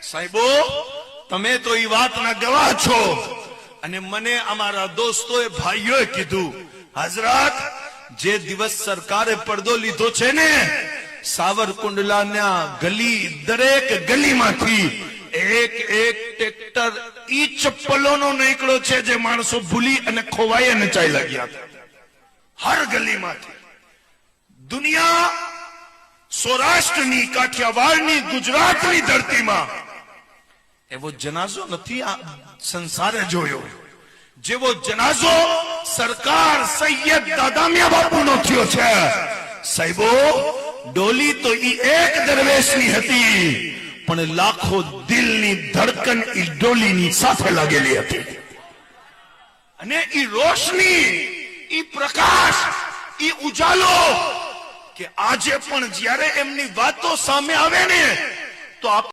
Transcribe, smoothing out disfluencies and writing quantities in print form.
સાહેબો તમે તો એ વાતના ગવાહ છો અને મને અમારા દોસ્તોએ ભાઈઓએ કીધું, હઝરત જે દિવસ સરકારે પડદો લીધો છે ને, સાવરકુંડલાના ગલી દરેક ગલીમાંથી એક એક ટ્રેક્ટર ઈ ચપ્પલોનો નીકળ્યો છે જે માણસો ભૂલી અને ખોવાઈ અને ચાલ્યા ગયા હતા. હર ગલીમાંથી. દુનિયા સૌરાષ્ટ્રની, કાઠિયાવાડની, ગુજરાતની ધરતીમાં એવો જનાઝો નથી આ સંસારે જોયો જેવો જનાઝો સરકાર સૈયદ દાદામિયા બાપુનો થયો છે. સાહેબો ડોલી તો ઈ એક દરવેશની હતી, પણ લાખો દિલની ધડકન ઈ ડોલીની સાથે લાગેલી હતી. અને ઈ રોશની, ઈ પ્રકાશ, ઈ ઉજાલો કે આજે પણ જ્યારે એમની વાતો સામે આવે ને તો